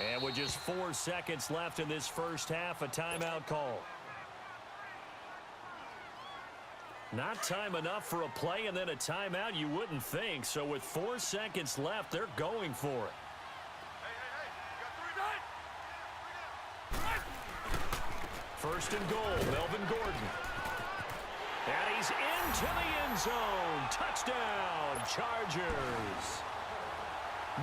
And with just 4 seconds left in this first half, a timeout call. Not time enough for a play and then a timeout, you wouldn't think. So with 4 seconds left, they're going for it. First and goal, Melvin Gordon. And he's into the end zone. Touchdown, Chargers.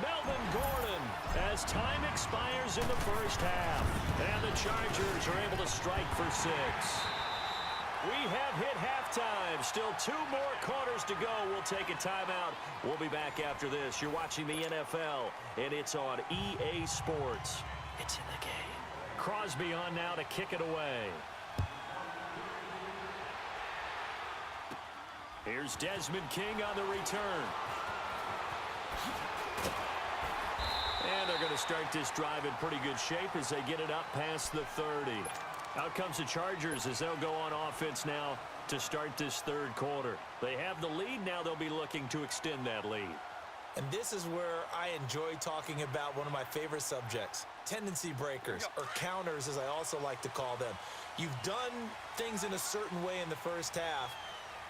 Melvin Gordon as time expires in the first half. And the Chargers are able to strike for 6. We have hit halftime. Still 2 more quarters to go. We'll take a timeout. We'll be back after this. You're watching the NFL, and it's on EA Sports. It's in the game. Crosby on now to kick it away. Here's Desmond King on the return. And they're going to start this drive in pretty good shape as they get it up past the 30. Out comes the Chargers as they'll go on offense now to start this third quarter. They have the lead. Now they'll be looking to extend that lead. And this is where I enjoy talking about one of my favorite subjects, tendency breakers, or counters as I also like to call them. You've done things in a certain way in the first half,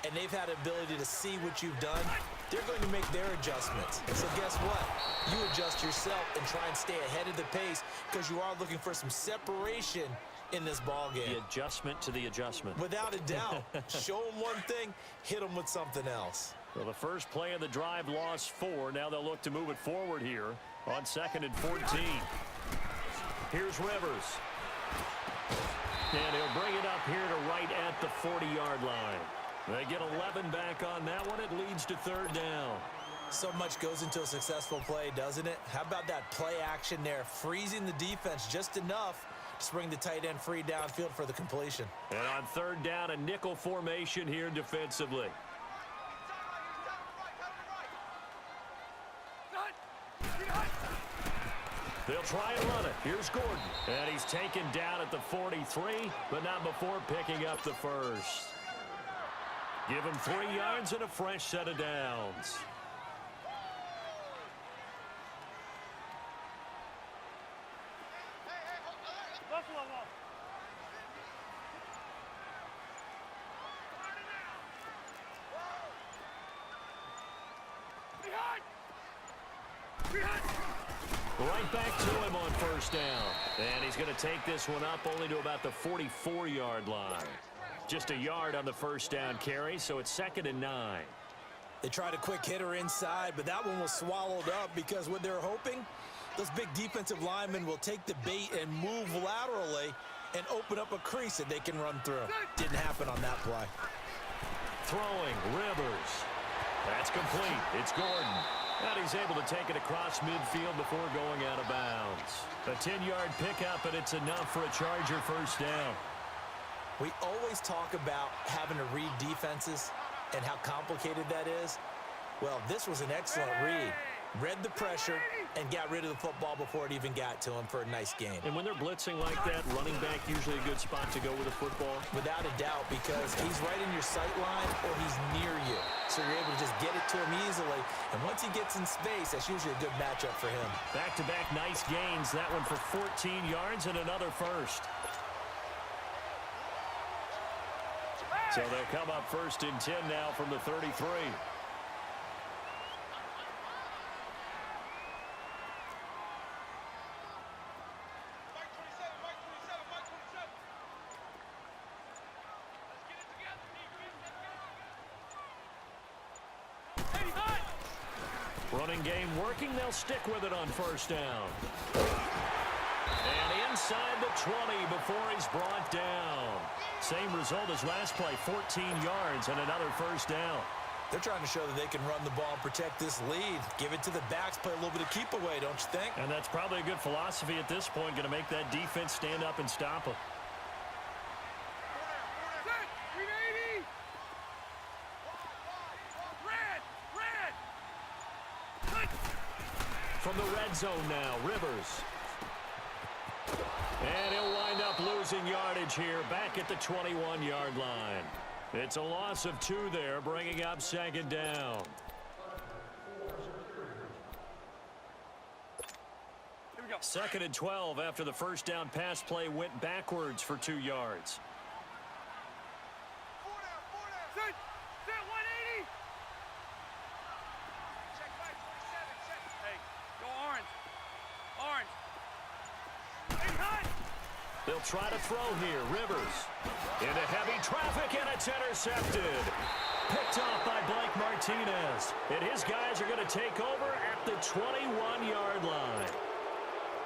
and they've had the ability to see what you've done. They're going to make their adjustments. So guess what? You adjust yourself and try and stay ahead of the pace because you are looking for some separation in this ball game. The adjustment to the adjustment. Without a doubt. Show them one thing, hit them with something else. Well, the first play of the drive lost 4. Now they'll look to move it forward here on 2nd and 14. Here's Rivers. And he'll bring it up here to right at the 40-yard line. They get 11 back on that one. It leads to 3rd down. So much goes into a successful play, doesn't it? How about that play action there, freezing the defense just enough to bring the tight end free downfield for the completion. And on 3rd down, a nickel formation here defensively. They'll try and run it. Here's Gordon. And he's taken down at the 43, but not before picking up the first. Give him 3 yards and a fresh set of downs. Right back to him on 1st down. And he's going to take this one up only to about the 44-yard line. Just a yard on the 1st down carry, so it's 2nd and 9. They tried a quick hitter inside, but that one was swallowed up because what they're hoping, those big defensive linemen will take the bait and move laterally and open up a crease that they can run through. Didn't happen on that play. Throwing, Rivers. That's complete. It's Gordon. And he's able to take it across midfield before going out of bounds. A 10-yard pickup, and it's enough for a Charger 1st down. We always talk about having to read defenses and how complicated that is. Well, this was an excellent read. Read the pressure and got rid of the football before it even got to him for a nice game. And when they're blitzing like that, running back usually a good spot to go with a football? Without a doubt, because he's right in your sight line or he's near you. So you're able to just get it to him easily. And once he gets in space, that's usually a good matchup for him. Back-to-back nice gains. That one for 14 yards and another first. So they'll come up 1st and 10 now from the 33. Running game working. They'll stick with it on 1st down. And inside the 20 before he's brought down. Same result as last play, 14 yards and another 1st down. They're trying to show that they can run the ball and protect this lead. Give it to the backs, play a little bit of keep away, don't you think? And that's probably a good philosophy at this point, going to make that defense stand up and stop them. From the red zone now, Rivers. And he'll wind up losing yardage here back at the 21-yard line. It's a loss of 2 there, bringing up 2nd down. 2nd and 12 after the first down pass play went backwards for 2 yards. Sit 180. Check back 27. Check. Hey, go orange. Orange. Hey, hot. They'll try to throw here. Rivers into heavy traffic, and it's intercepted. Picked off by Blake Martinez. And his guys are going to take over at the 21-yard line.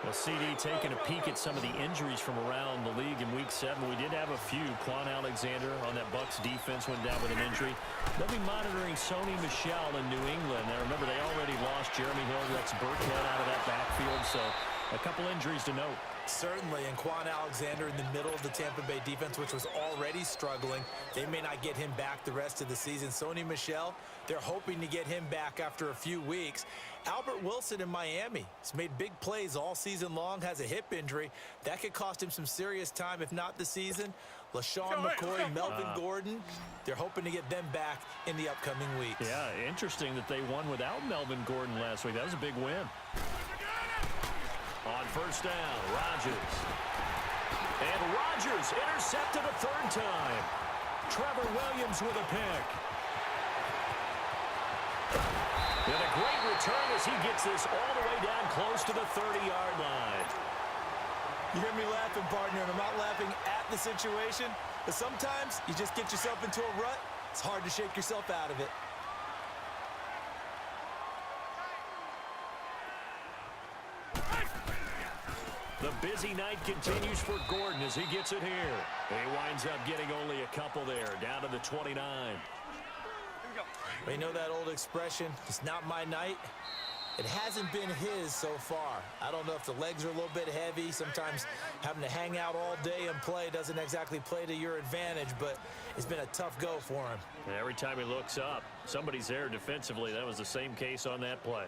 Well, CD taking a peek at some of the injuries from around the league in Week 7. We did have a few. Quan Alexander on that Bucs defense went down with an injury. They'll be monitoring Sony Michel in New England. Now, remember, they already lost Jeremy Hill, Rex Burkhead out of that backfield, so a couple injuries to note. Certainly, and Quan Alexander in the middle of the Tampa Bay defense, which was already struggling. They may not get him back the rest of the season. Sony Michel, they're hoping to get him back after a few weeks. Albert Wilson in Miami has made big plays all season long, has a hip injury. That could cost him some serious time, if not the season. LaShawn McCoy, Melvin Gordon, they're hoping to get them back in the upcoming weeks. Yeah, interesting that they won without Melvin Gordon last week. That was a big win. On first down, Rodgers. And Rodgers intercepted a 3rd time. Trevor Williams with a pick. And a great return as he gets this all the way down close to the 30-yard line. You hear me laughing, partner, and I'm not laughing at the situation, but sometimes you just get yourself into a rut. It's hard to shake yourself out of it. The busy night continues for Gordon as he gets it here. He winds up getting only a couple there, down to the 29. Well, you know that old expression, it's not my night? It hasn't been his so far. I don't know if the legs are a little bit heavy. Sometimes having to hang out all day and play doesn't exactly play to your advantage, but it's been a tough go for him. And every time he looks up, somebody's there defensively. That was the same case on that play.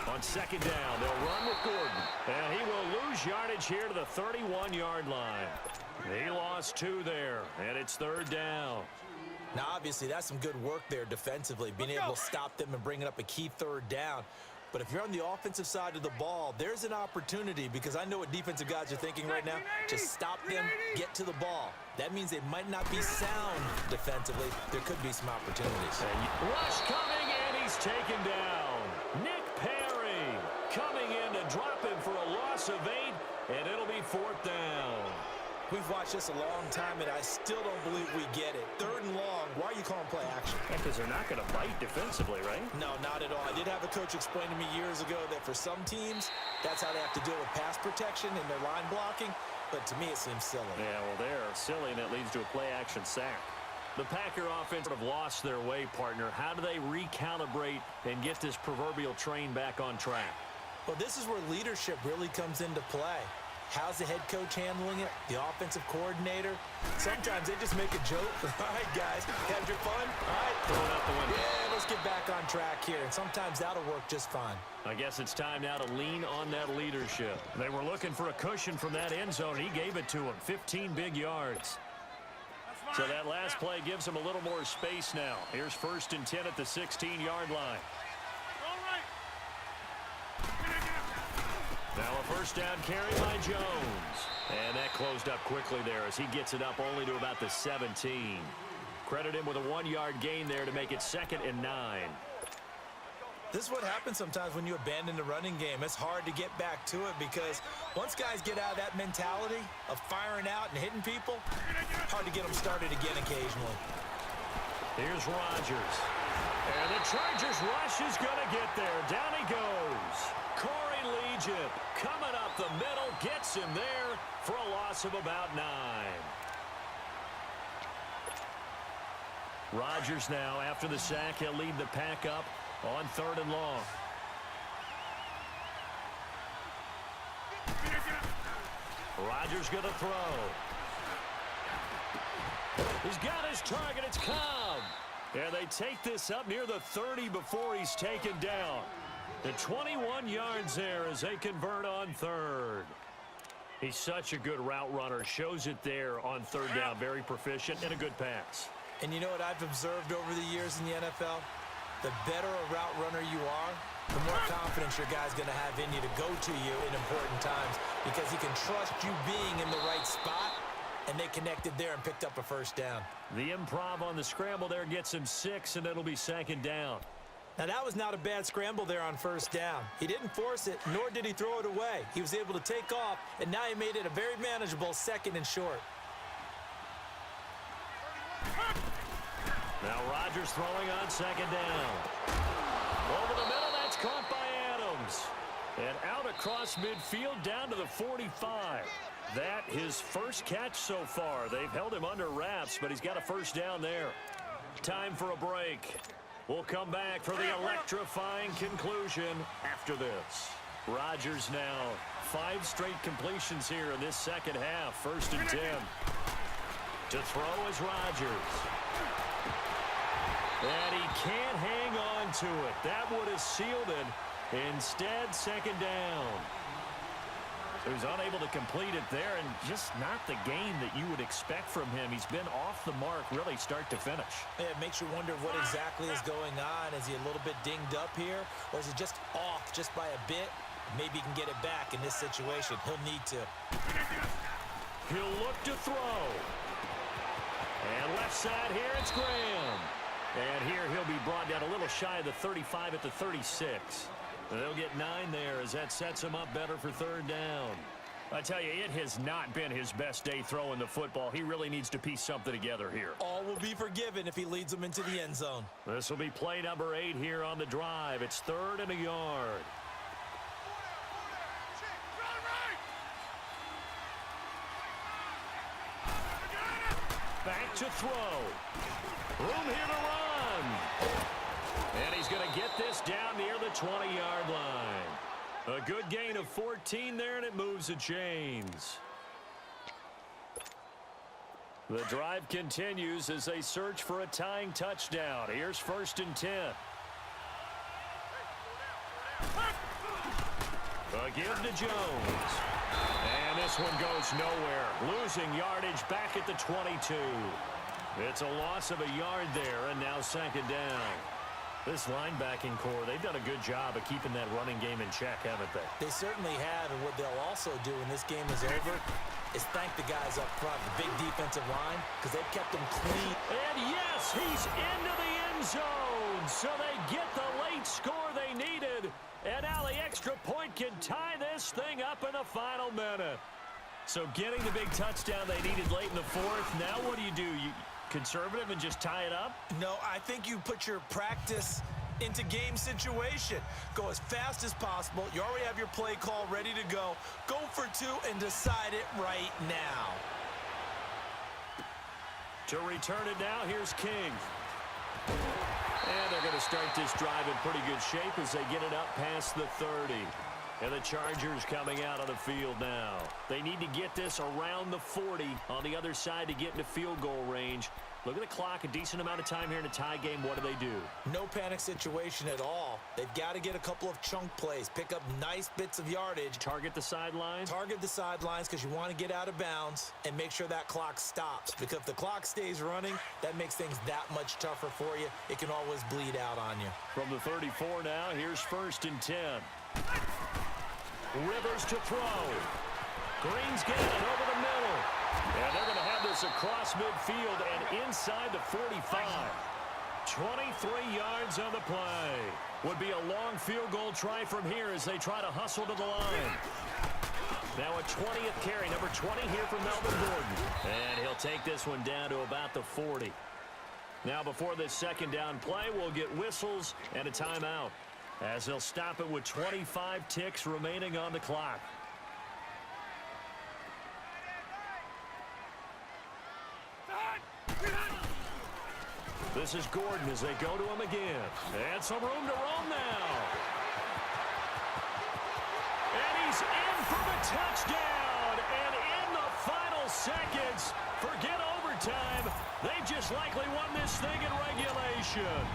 On 2nd down, they'll run with Gordon. And he will lose yardage here to the 31-yard line. He lost 2 there, and it's 3rd down. Now, obviously, that's some good work there defensively, being able to stop them and bringing up a key 3rd down. But if you're on the offensive side of the ball, there's an opportunity, because I know what defensive guys are thinking right now. Just stop them, get to the ball. That means they might not be sound defensively. There could be some opportunities. Rush coming, and he's taken down. Nick Perry coming in to drop him for a loss of 8, and it'll be 4th down. We've watched this a long time, and I still don't believe we get it. 3rd and long, why are you calling play action? Because they're not going to bite defensively, right? No, not at all. I did have a coach explain to me years ago that for some teams, that's how they have to deal with pass protection and their line blocking. But to me, it seems silly. Yeah, well, they're silly, and it leads to a play-action sack. The Packer offense have lost their way, partner. How do they recalibrate and get this proverbial train back on track? Well, this is where leadership really comes into play. How's the head coach handling it? The offensive coordinator? Sometimes they just make a joke. All right, guys, had your fun? All right. Throw it out the window. Yeah, let's get back on track here. And sometimes that'll work just fine. I guess it's time now to lean on that leadership. They were looking for a cushion from that end zone. He gave it to him. 15 big yards. So that last play gives him a little more space now. Here's 1st and 10 at the 16-yard line. Now a 1st down carry by Jones. And that closed up quickly there as he gets it up only to about the 17. Credit him with a 1-yard gain there to make it 2nd and 9. This is what happens sometimes when you abandon the running game. It's hard to get back to it because once guys get out of that mentality of firing out and hitting people, hard to get them started again occasionally. Here's Rodgers. And the Chargers rush is going to get there. Down he goes. Corey Legent coming up the middle, gets him there for a loss of about 9. Rodgers now, after the sack, he'll lead the pack up on 3rd and long. Rodgers going to throw. He's got his target. It's Cobb. And they take this up near the 30 before he's taken down. The 21 yards there as they convert on third. He's such a good route runner. Shows it there on third down. Very proficient and a good pass. And you know what I've observed over the years in the NFL? The better a route runner you are, the more confidence your guy's going to have in you to go to you in important times because he can trust you being in the right spot, and they connected there and picked up a first down. The improv on the scramble there gets him 6, and it'll be second down. Now, that was not a bad scramble there on first down. He didn't force it, nor did he throw it away. He was able to take off, and now he made it a very manageable second and short. Now Rodgers throwing on second down. Over the middle, that's caught by Adams. And out across midfield down to the 45. That his first catch so far. They've held him under wraps, but he's got a first down there. Time for a break. We'll come back for the electrifying conclusion after this. Rodgers now 5 straight completions here in this second half. 1st and 10. To throw is Rodgers. And he can't hang on to it. That would have sealed it. Instead, second down. So he's unable to complete it there, and just not the game that you would expect from him. He's been off the mark really start to finish. Yeah, it makes you wonder what exactly is going on. Is he a little bit dinged up here, or is he just off just by a bit? Maybe he can get it back in this situation. He'll need to. He'll look to throw. And left side here, it's Graham. And here he'll be brought down a little shy of the 35 at the 36. They'll get 9 there as that sets him up better for third down. I tell you, it has not been his best day throwing the football. He really needs to piece something together here. All will be forgiven if he leads them into the end zone. This will be play number 8 here on the drive. It's 3rd and a yard. Back to throw. Room here to run. And he's going to get this down near the 20-yard line. A good gain of 14 there, and it moves the chains. The drive continues as they search for a tying touchdown. Here's 1st and 10. A give to Jones. And this one goes nowhere. Losing yardage back at the 22. It's a loss of a yard there, and now second down. This linebacking core, they've done a good job of keeping that running game in check, haven't they? They certainly have, and what they'll also do when this game is over is thank the guys up front, the big defensive line, because they've kept them clean. And yes, he's into the end zone, so they get the late score they needed. And now the extra point can tie this thing up in the final minute. So getting the big touchdown they needed late in the 4th, now what do? You conservative and just tie it up? No, I think you put your practice into game situation. Go as fast as possible. You already have your play call ready to go. Go for 2 and decide it right now. To return it now, here's King. And they're going to start this drive in pretty good shape as they get it up past the 30. And the Chargers coming out on the field now. They need to get this around the 40 on the other side to get into field goal range. Look at the clock, a decent amount of time here in a tie game. What do? No panic situation at all. They've got to get a couple of chunk plays, pick up nice bits of yardage. Target the sidelines? Target the sidelines because you want to get out of bounds and make sure that clock stops. Because if the clock stays running, that makes things that much tougher for you. It can always bleed out on you. From the 34 now, here's 1st and 10. Rivers to throw. Green's getting it over the middle. And they're going to have this across midfield and inside the 45. 23 yards on the play. Would be a long field goal try from here as they try to hustle to the line. Now a 20th carry, number 20 here from Melvin Gordon. And he'll take this one down to about the 40. Now before this second down play, we'll get whistles and a timeout, as they'll stop it with 25 ticks remaining on the clock. This is Gordon as they go to him again. And some room to roam now. And he's in for the touchdown. And in the final seconds. Forget overtime. They just likely won this thing in regulation.